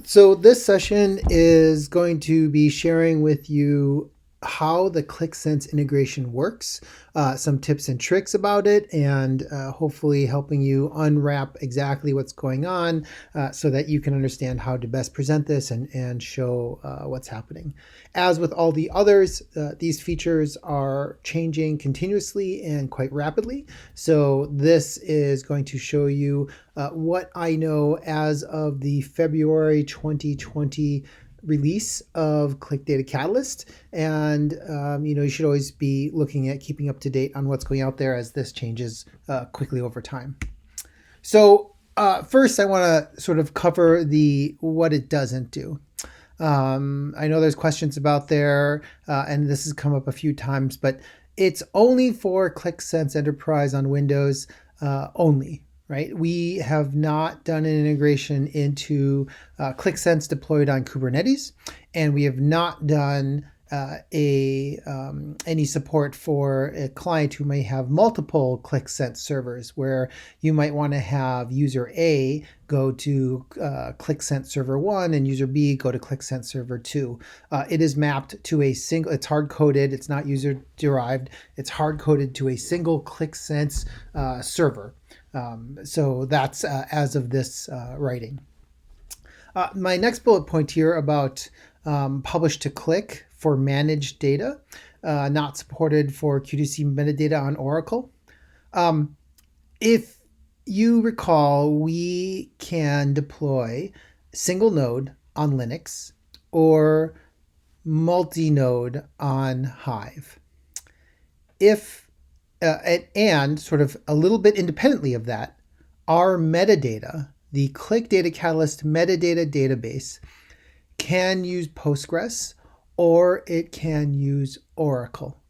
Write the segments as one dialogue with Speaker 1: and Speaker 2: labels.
Speaker 1: So this session is going to be sharing with you how the QlikSense integration works, some tips and tricks about it, and hopefully helping you unwrap exactly what's going on so that you can understand how to best present this and show what's happening. As with all the others, these features are changing continuously and quite rapidly. So this is going to show you what I know as of the February 2020 release of Qlik Data Catalyst. And, you should always be looking at keeping up to date on what's going out there as this changes quickly over time. So first, I want to sort of cover what it doesn't do. I know there's questions about there, and this has come up a few times, but it's only for QlikSense Enterprise on Windows only. Right? We have not done an integration into QlikSense deployed on Kubernetes, and we have not done any support for a client who may have multiple QlikSense servers, where you might want to have user A go to QlikSense server 1 and user B go to QlikSense server 2. It is mapped to a single, it's hard-coded, it's not user-derived, it's hard-coded to a single QlikSense server. So that's as of this writing. My next bullet point here about publish to Qlik for managed data, not supported for Q2C metadata on Oracle. If you recall, we can deploy single node on Linux or multi-node on Hive. And sort of a little bit independently of that, our metadata, the Qlik Data Catalyst metadata database, can use Postgres or it can use Oracle.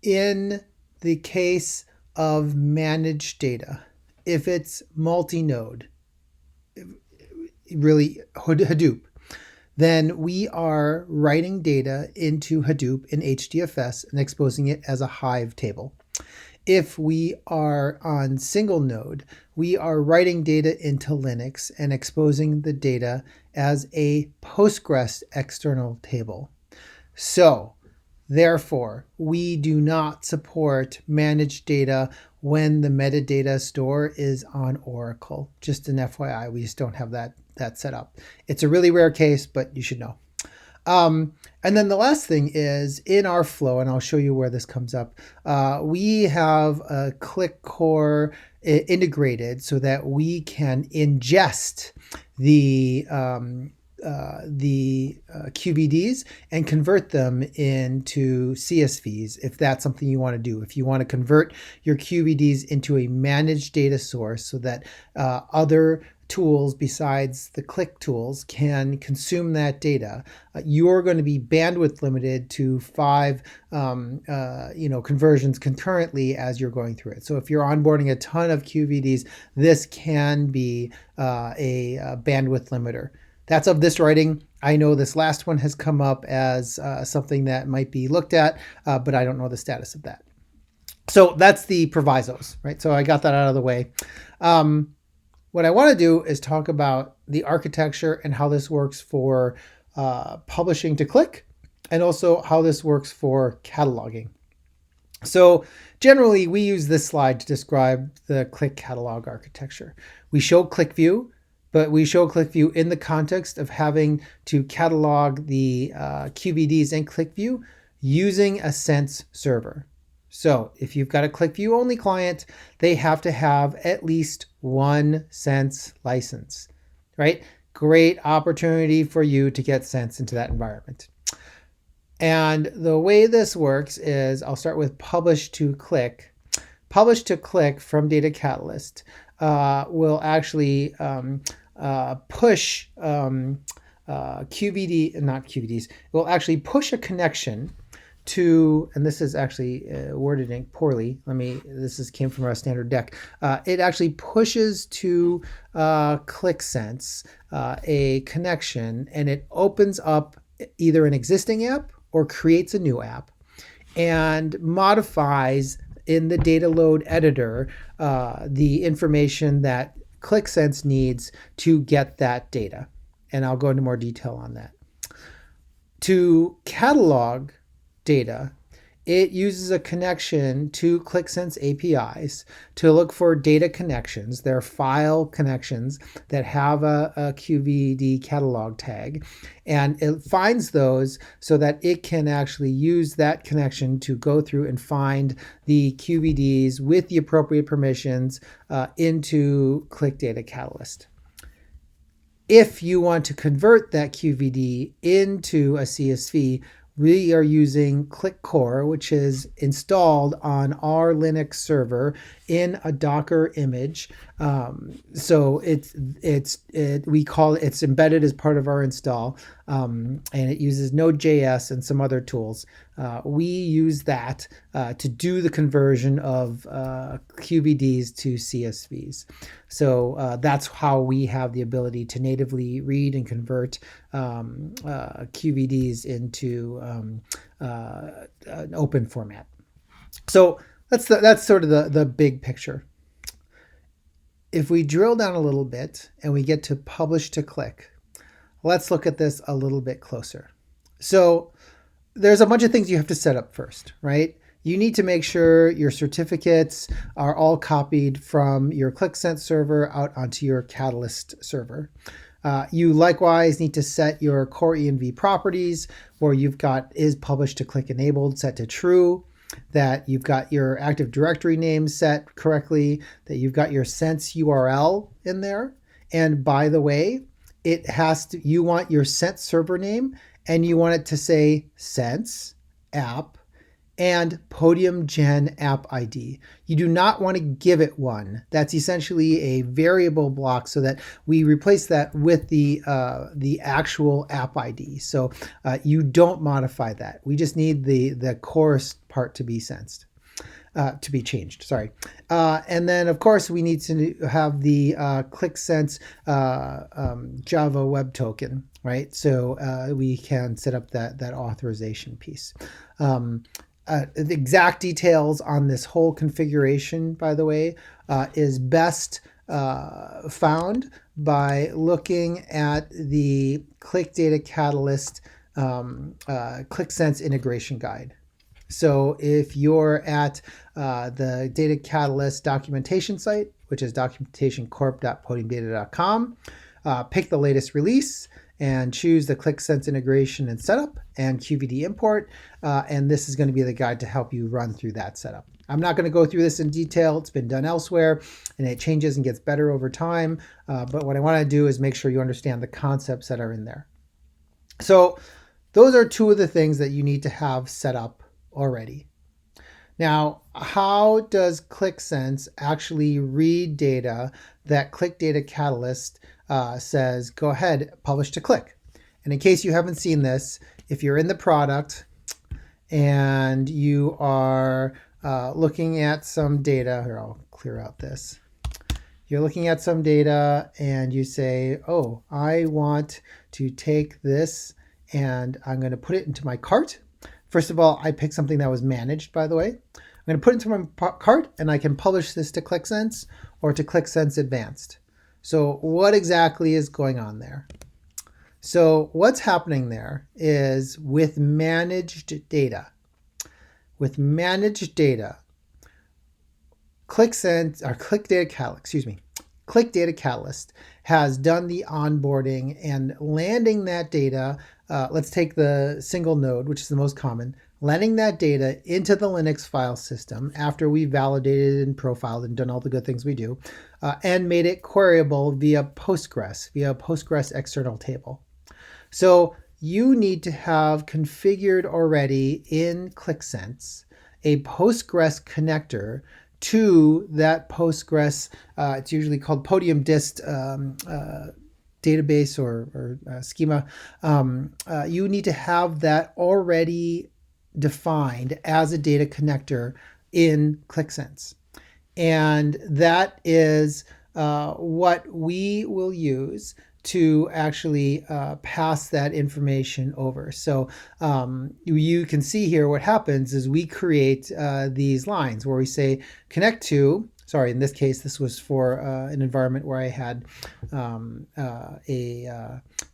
Speaker 1: In the case of managed data, if it's multi-node, really Hadoop, then we are writing data into Hadoop in HDFS and exposing it as a Hive table. If we are on single node, we are writing data into Linux and exposing the data as a Postgres external table. So, therefore, we do not support managed data when the metadata store is on Oracle. Just an FYI, we just don't have that set up. It's a really rare case, but you should know. And then the last thing is in our flow, and I'll show you where this comes up. We have a Qlik core integrated so that we can ingest the QVDs and convert them into CSVs if that's something you want to do. If you want to convert your QVDs into a managed data source so that other tools besides the Qlik tools can consume that data, you're going to be bandwidth limited to 5 conversions concurrently as you're going through it. So if you're onboarding a ton of QVDs, this can be a bandwidth limiter. That's of this writing. I know this last one has come up as something that might be looked at, but I don't know the status of that. So that's the provisos, right? So I got that out of the way. What I want to do is talk about the architecture and how this works for publishing to Qlik, and also how this works for cataloging. So generally, we use this slide to describe the Qlik catalog architecture. We show Qlik View, but we show Qlik View in the context of having to catalog the QVDs in Qlik View using a Sense server. So if you've got a Qlik View only client, they have to have at least one Sense license, right? Great opportunity for you to get Sense into that environment. And the way this works is I'll start with publish to Qlik. Publish to Qlik from Data Catalyst will actually push QVDs. It will actually push a connection to, and this is actually worded poorly. This came from our standard deck. It actually pushes to QlikSense a connection, and it opens up either an existing app or creates a new app and modifies in the data load editor the information that QlikSense needs to get that data. And I'll go into more detail on that. To catalog data, it uses a connection to QlikSense APIs to look for data connections. They're file connections that have a QVD catalog tag, and it finds those so that it can actually use that connection to go through and find the QVDs with the appropriate permissions into Qlik Data Catalyst. If you want to convert that QVD into a CSV, we are using Qlik Core, which is installed on our Linux server in a Docker image. So we call it's embedded as part of our install, and it uses Node.js and some other tools. We use that to do the conversion of QVDs to CSVs. So that's how we have the ability to natively read and convert QVDs into an open format. So that's sort of the big picture. If we drill down a little bit and we get to publish to Qlik, let's look at this a little bit closer. So there's a bunch of things you have to set up first, right? You need to make sure your certificates are all copied from your QlikSense server out onto your Catalyst server. You likewise need to set your core env properties where you've got is published to Qlik enabled set to true, that you've got your Active Directory name set correctly, that you've got your sense URL in there. And by the way, you want your sense server name and you want it to say sense app and Podium Gen app ID. You do not want to give it one. That's essentially a variable block so that we replace that with the actual app ID. So you don't modify that. We just need the core part to be to be changed, sorry. And then of course we need to have the QlikSense Java web token, right? So we can set up that authorization piece. The exact details on this whole configuration, by the way, is best found by looking at the Qlik Data Catalyst QlikSense integration guide. So if you're at the Data Catalyst documentation site, which is documentationcorp.podiumdata.com, pick the latest release and choose the QlikSense integration and setup and QVD import. And this is going to be the guide to help you run through that setup. I'm not going to go through this in detail. It's been done elsewhere and it changes and gets better over time. But what I want to do is make sure you understand the concepts that are in there. So those are two of the things that you need to have set up already. Now, how does QlikSense actually read data that Qlik Data Catalyst says, go ahead, publish to Qlik? And in case you haven't seen this, if you're in the product and you are looking at some data, here, I'll clear out this. You're looking at some data and you say, oh, I want to take this and I'm going to put it into my cart. First of all, I picked something that was managed, by the way. I'm going to put it into my cart and I can publish this to QlikSense or to QlikSense Advanced. So what exactly is going on there? So what's happening there is with managed data, QlikSense or Qlik Data Catalyst has done the onboarding and landing that data. Let's take the single node, which is the most common, landing that data into the Linux file system after we validated and profiled and done all the good things we do, and made it queryable via Postgres external table. So you need to have configured already in QlikSense a Postgres connector to that Postgres, it's usually called Podium Dist database or schema. You need to have that already defined as a data connector in QlikSense. And that is what we will use to actually pass that information over. So you can see here what happens is we create these lines where we say connect to sorry, in this case, this was for an environment where I had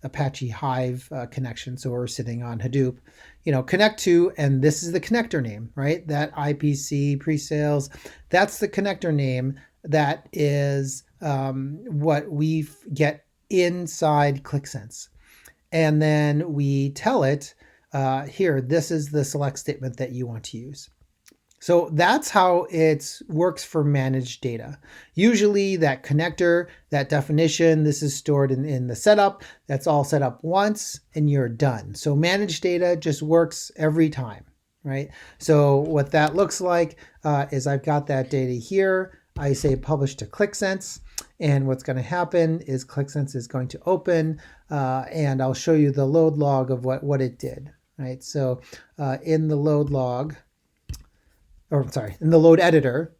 Speaker 1: Apache Hive connection. So we're sitting on Hadoop, connect to, and this is the connector name, right? That IPC pre-sales, that's the connector name. That is what we get inside QlikSense. And then we tell it, here, this is the select statement that you want to use. So that's how it works for managed data. Usually that connector, that definition, this is stored in the setup. That's all set up once and you're done. So managed data just works every time, right? So what that looks like is I've got that data here. I say publish to QlikSense. And what's going to happen is QlikSense is going to open and I'll show you the load log of what it did, right? So in the load log, in the load editor,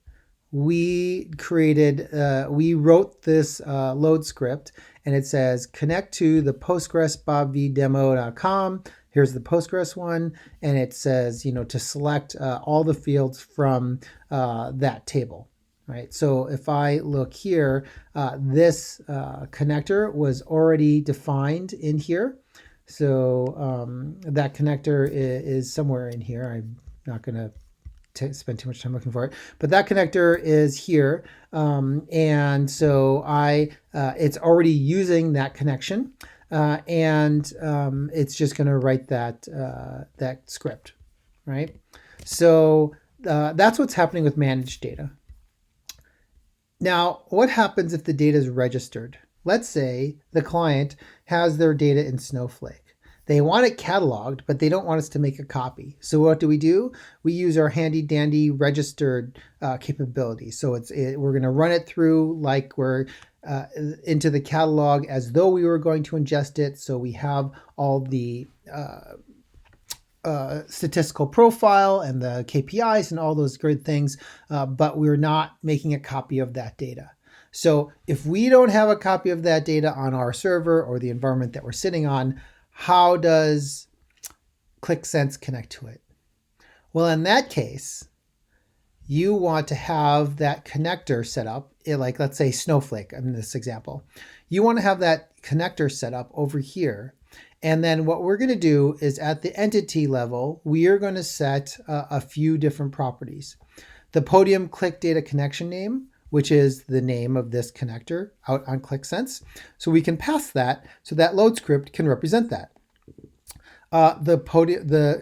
Speaker 1: we wrote this load script, and it says connect to the Postgres bobvdemo.com. Here's the Postgres one, and it says, to select all the fields from that table, right? So if I look here, this connector was already defined in here. So that connector is somewhere in here. I'm not going to spend too much time looking for it, but that connector is here, and so it's already using that connection, and it's just going to write that script, right? So that's what's happening with managed data. Now, what happens if the data is registered? Let's say the client has their data in Snowflake. They want it cataloged, but they don't want us to make a copy. So what do? We use our handy dandy registered capability. So we're going to run it through like we're into the catalog as though we were going to ingest it. So we have all the statistical profile and the KPIs and all those great things, but we're not making a copy of that data. So if we don't have a copy of that data on our server or the environment that we're sitting on, how does QlikSense connect to it? Well, in that case, you want to have that connector set up, like let's say Snowflake in this example. You want to have that connector set up over here. And then what we're going to do is at the entity level, we are going to set a few different properties. The Podium Qlik data connection name, which is the name of this connector out on QlikSense. So we can pass that so that load script can represent that. The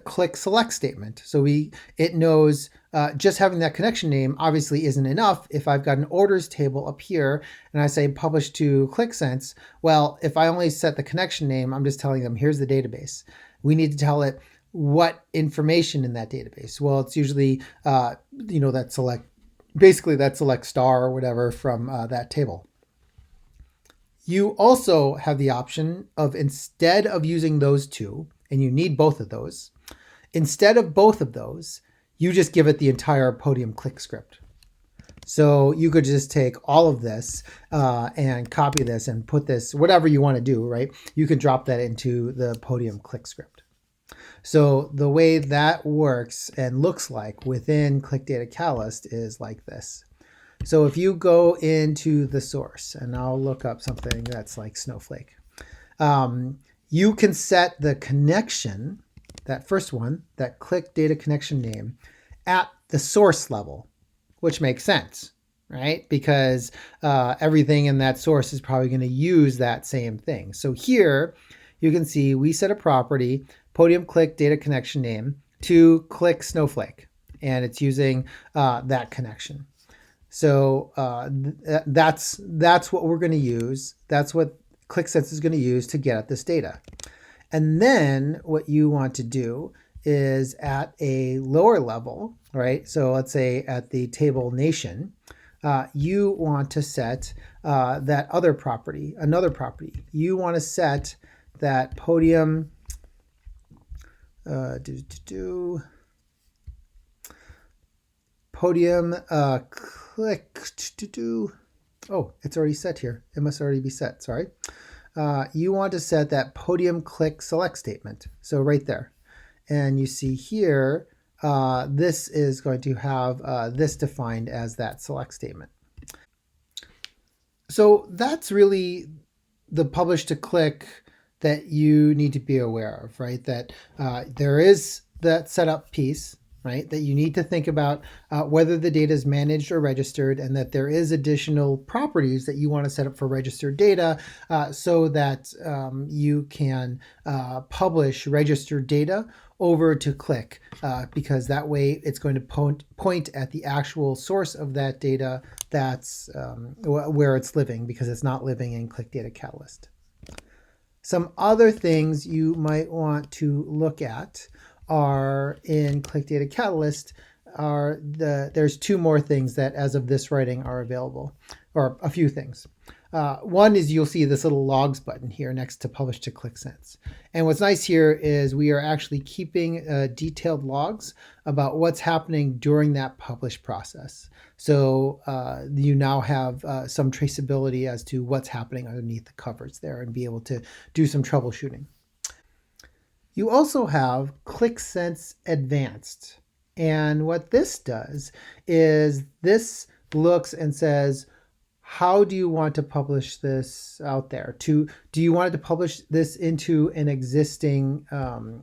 Speaker 1: Qlik select statement. So it knows just having that connection name obviously isn't enough. If I've got an orders table up here and I say publish to QlikSense, well, if I only set the connection name, I'm just telling them, here's the database. We need to tell it what information in that database. Well, it's usually, that select, basically that select star or whatever from that table. You also have the option of, instead of using those two, and you need both of those, instead of both of those, you just give it the entire Podium Qlik script. So you could just take all of this and copy this and put this, whatever you want to do, right? You can drop that into the Podium Qlik script. So the way that works and looks like within Qlik Data Catalyst is like this. So if you go into the source, and I'll look up something that's like Snowflake, you can set the connection, that first one, that Qlik data connection name, at the source level, which makes sense, right? Because everything in that source is probably going to use that same thing. So here you can see we set a property, Podium Qlik data connection name, to Qlik Snowflake, and it's using that connection. So that's what we're going to use. That's what QlikSense is going to use to get at this data. And then what you want to do is at a lower level, right? So let's say at the table nation, you want to set that other property, another property. You want to set that Podium Podium Qlik. Oh, it's already set here. It must already be set. Sorry. You want to set that Podium Qlik select statement. So right there. And you see here, this is going to have this defined as that select statement. So that's really the publish to Qlik that you need to be aware of, right? That there is that setup piece, right? That you need to think about whether the data is managed or registered, and that there is additional properties that you want to set up for registered data so that you can publish registered data over to Qlik, because that way it's going to point at the actual source of that data that's where it's living, because it's not living in Qlik Data Catalyst. Some other things you might want to look at are in Qlik Data Catalyst there's two more things that as of this writing are available, or a few things. One is you'll see this little logs button here next to publish to Qlik Sense. And what's nice here is we are actually keeping detailed logs about what's happening during that publish process. So you now have some traceability as to what's happening underneath the covers there and be able to do some troubleshooting. You also have Qlik Sense Advanced. And what this does is this looks and says, how do you want to publish this out there? Do you want to publish this into an existing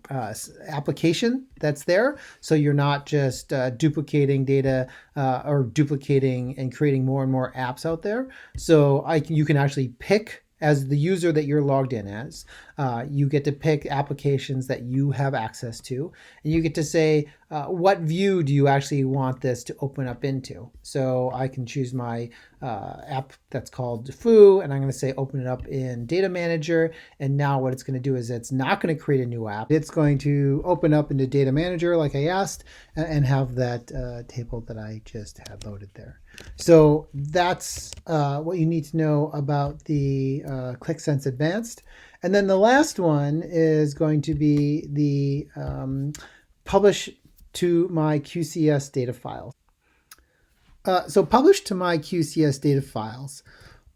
Speaker 1: application that's there? So you're not just duplicating data or duplicating and creating more and more apps out there. So you can actually pick, as the user that you're logged in as, you get to pick applications that you have access to, and you get to say, what view do you actually want this to open up into? So I can choose my app that's called Foo, and I'm going to say open it up in Data Manager. And now what it's going to do is it's not going to create a new app. It's going to open up into Data Manager like I asked, and have that table that I just had loaded there. So that's what you need to know about the Qlik Sense Advanced. And then the last one is going to be the publish to my QCS data files. So publish to my QCS data files,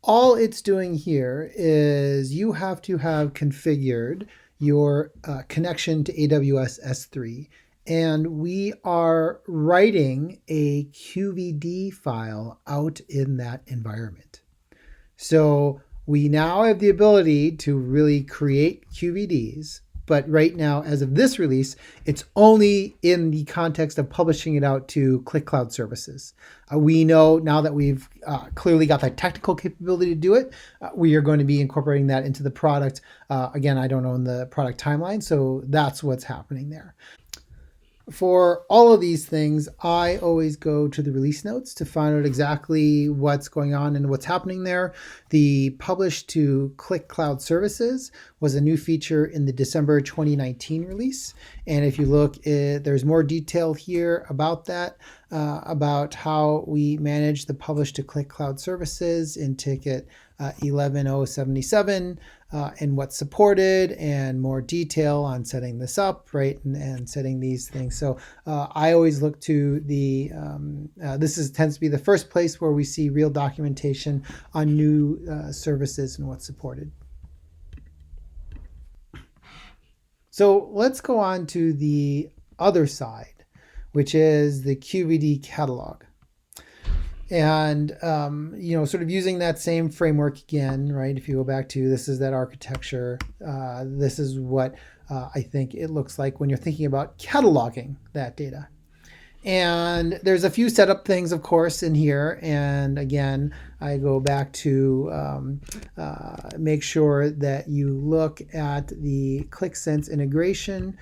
Speaker 1: all it's doing here is you have to have configured your connection to AWS S3. And we are writing a QVD file out in that environment. So we now have the ability to really create QVDs, but right now, as of this release, it's only in the context of publishing it out to Qlik Cloud Services. We know now that we've clearly got the technical capability to do it, we are going to be incorporating that into the product. Again, I don't own the product timeline, so that's what's happening there. For all of these things, I always go to the release notes to find out exactly what's going on and what's happening there. The publish to Qlik Cloud Services was a new feature in the December 2019 release. And if you look, there's more detail here about that, about how we manage the publish to Qlik Cloud Services in ticket 11077, and what's supported, and more detail on setting this up, right, and setting these things. So I always look to the, tends to be the first place where we see real documentation on new services and what's supported. So let's go on to the other side, which is the QVD catalog. And, sort of using that same framework again, right? If you go back to, this is that architecture, this is what I think it looks like when you're thinking about cataloging that data. And there's a few setup things, of course, in here. And again, I go back to make sure that you look at the Qlik Sense integration.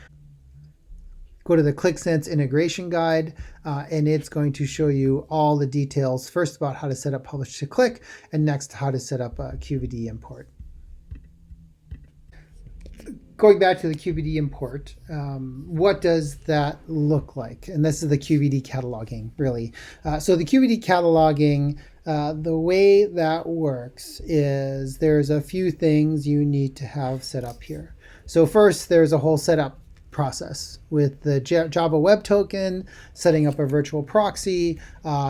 Speaker 1: Go to the Qlik Sense integration guide, and it's going to show you all the details, first about how to set up publish to Qlik, and next how to set up a QVD import. Going back to the QVD import, what does that look like? And this is the QVD cataloging, really. So the QVD cataloging, the way that works is there's a few things you need to have set up here. So first, there's a whole setup process with the Java Web Token, setting up a virtual proxy,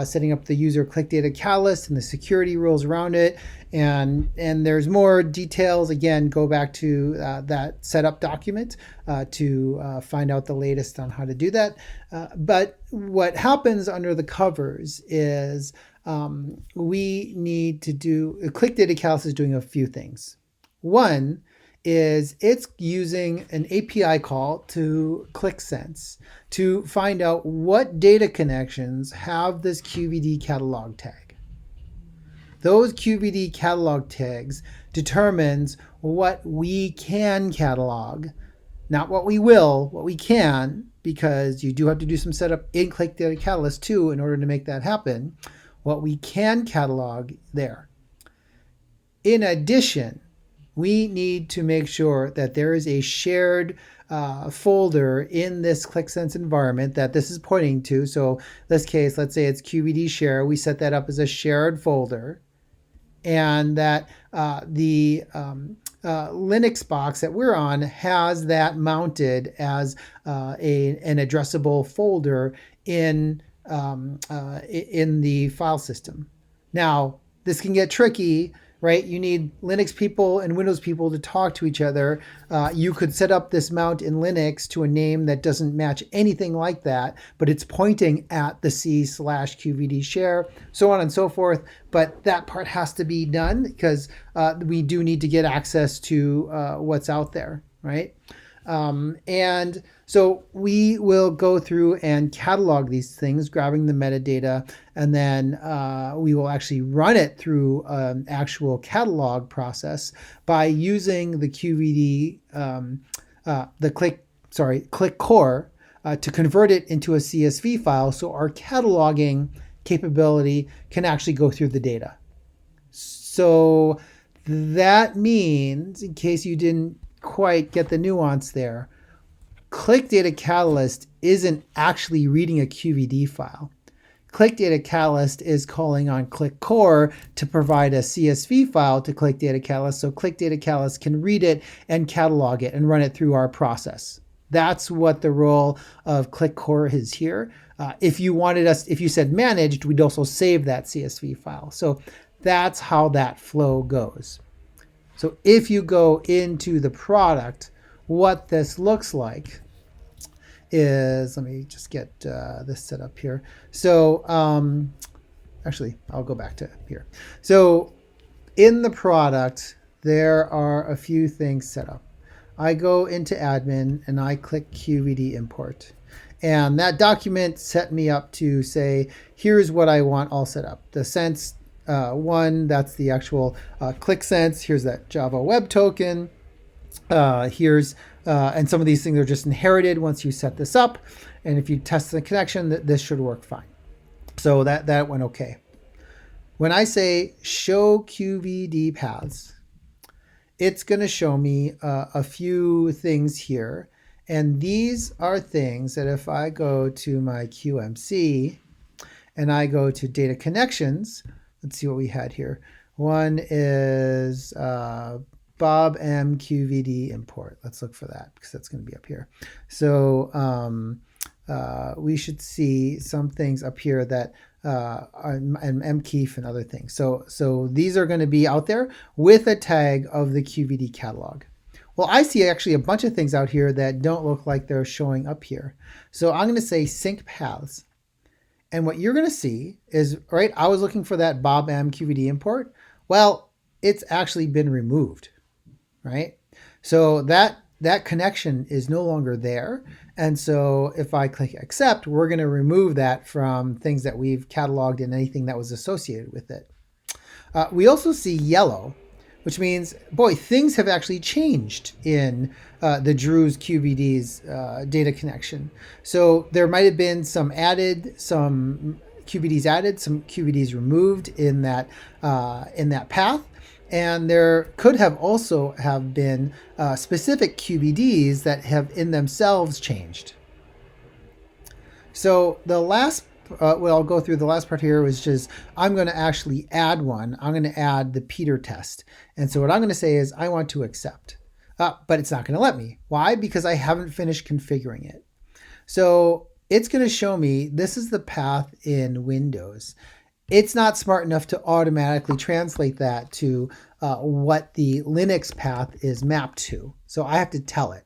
Speaker 1: setting up the user Qlik Data Catalyst and the security rules around it. And there's more details. Again, go back to that setup document to find out the latest on how to do that. But what happens under the covers is we need to do, Qlik Data Catalyst is doing a few things. One is it's using an API call to QlikSense to find out what data connections have this QVD catalog tag. Those QVD catalog tags determines what we can catalog, not what we will, what we can, because you do have to do some setup in Qlik Data Catalyst too in order to make that happen. What we can catalog there. In addition, we need to make sure that there is a shared folder in this QlikSense environment that this is pointing to. So in this case, let's say it's QVD share. We set that up as a shared folder, and that the Linux box that we're on has that mounted as an addressable folder in the file system. Now, this can get tricky, right? You need Linux people and Windows people to talk to each other. You could set up this mount in Linux to a name that doesn't match anything like that, but it's pointing at the C/QVD share, so on and so forth. But that part has to be done because we do need to get access to what's out there, right? And so we will go through and catalog these things, grabbing the metadata, and then we will actually run it through an actual catalog process by using the QVD, Qlik core to convert it into a CSV file, so our cataloging capability can actually go through the data. So that means, in case you didn't quite get the nuance there, Qlik Data Catalyst isn't actually reading a QVD file. Qlik Data Catalyst is calling on Qlik core to provide a CSV file to Qlik Data Catalyst, so Qlik Data Catalyst can read it and catalog it and run it through our process. That's what the role of Qlik core is here. If you said managed, we'd also save that CSV file. So that's how that flow goes. So if you go into the product, what this looks like is, let me just get this set up here. So actually, I'll go back to here. So in the product, there are a few things set up. I go into admin and I click QVD import. And that document set me up to say, here's what I want all set up. The sense one, that's the actual QlikSense. Here's that Java web token. And some of these things are just inherited once you set this up. And if you test the connection, this should work fine. So that went okay. When I say show QVD paths, it's going to show me a few things here. And these are things that if I go to my QMC and I go to data connections, let's see what we had here. One is Bob M QVD import. Let's look for that because that's going to be up here. So we should see some things up here that are mkeef and other things. So these are going to be out there with a tag of the QVD catalog. Well, I see actually a bunch of things out here that don't look like they're showing up here. So I'm going to say sync paths. And what you're going to see is, right, I was looking for that Bob M QVD import. Well, it's actually been removed, right? So that connection is no longer there. And so if I click accept, we're going to remove that from things that we've cataloged and anything that was associated with it. We also see yellow, which means, boy, things have actually changed in the Drew's QVD's data connection. So there might have been some QVDs added, some QVDs removed in that path. And there could have also have been specific QVDs that have in themselves changed. So the last, I'll go through the last part here, which is I'm going to actually add one. I'm going to add the Peter test. And so what I'm going to say is I want to accept, but it's not going to let me. Why? Because I haven't finished configuring it. So it's going to show me this is the path in Windows. It's not smart enough to automatically translate that to what the Linux path is mapped to. So I have to tell it.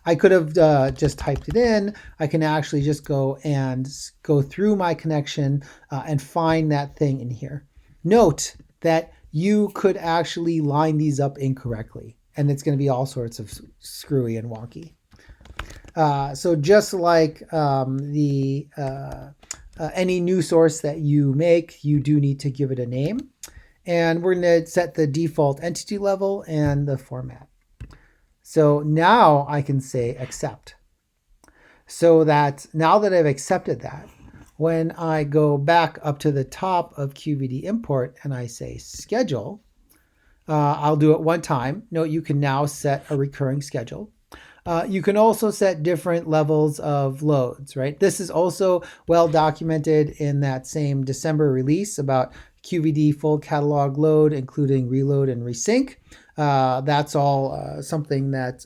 Speaker 1: I could have just typed it in. I can actually just go through my connection and find that thing in here. Note that you could actually line these up incorrectly, and it's going to be all sorts of screwy and wonky. So just like any new source that you make, you do need to give it a name. And we're going to set the default entity level and the format. So now I can say accept. So that now that I've accepted that, when I go back up to the top of QVD import and I say schedule, I'll do it one time. Note you can now set a recurring schedule. You can also set different levels of loads, right? This is also well documented in that same December release about QVD full catalog load, including reload and resync. That's all something that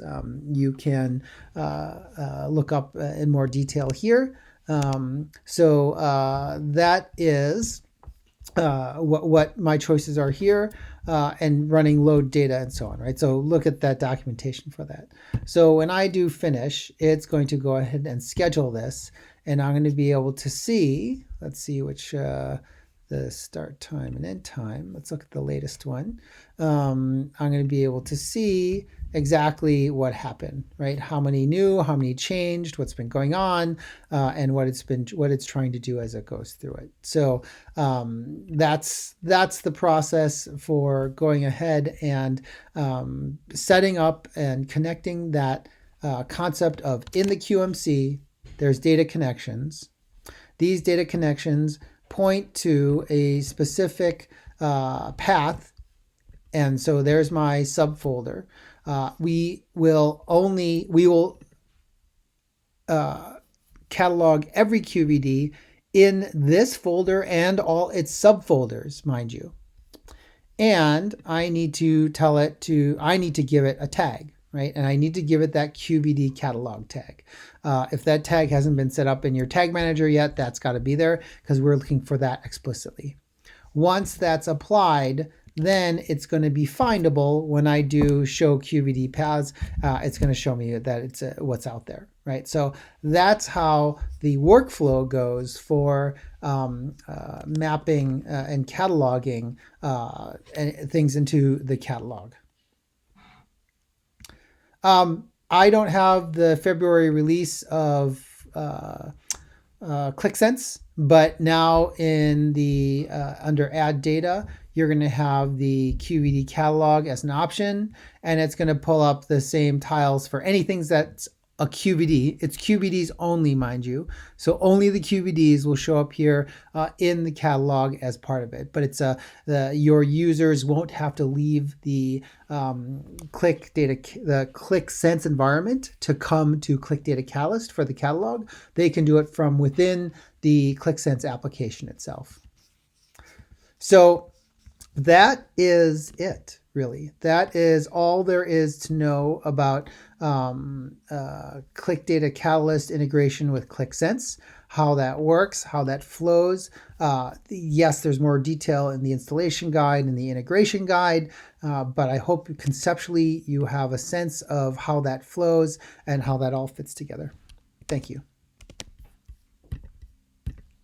Speaker 1: you can look up in more detail here. So that is what my choices are here, and running load data and so on, right? So look at that documentation for that. So when I do finish, it's going to go ahead and schedule this, and I'm going to be able to see, let's see which the start time and end time. Let's look at the latest one. I'm going to be able to see exactly what happened, right? How many new, how many changed, what's been going on, and what it's trying to do as it goes through it. So that's the process for going ahead and setting up and connecting that concept of in the QMC, there's data connections. These data connections point to a specific path, and so there's my subfolder. We will catalog every QVD in this folder and all its subfolders, mind you. And I need to give it a tag, right? And I need to give it that QVD catalog tag. If that tag hasn't been set up in your tag manager yet, that's got to be there because we're looking for that explicitly. Once that's applied, then it's going to be findable when I do show QVD paths. It's going to show me that it's what's out there, right? So that's how the workflow goes for mapping and cataloging things into the catalog. I don't have the February release of Qlik, but now in the under add data, you're going to have the QVD catalog as an option, and it's going to pull up the same tiles for anything that's a QVD. It's QVDs only, mind you. So only the QVDs will show up here in the catalog as part of it. But it's your users won't have to leave the Qlik Sense environment to come to Qlik Data Catalyst for the catalog. They can do it from within the Qlik Sense application itself. So that is it, really. That is all there is to know about Qlik Data Catalyst integration with Qlik Sense, how that works, how that flows. Yes, there's more detail in the installation guide and the integration guide, but I hope conceptually you have a sense of how that flows and how that all fits together. Thank you.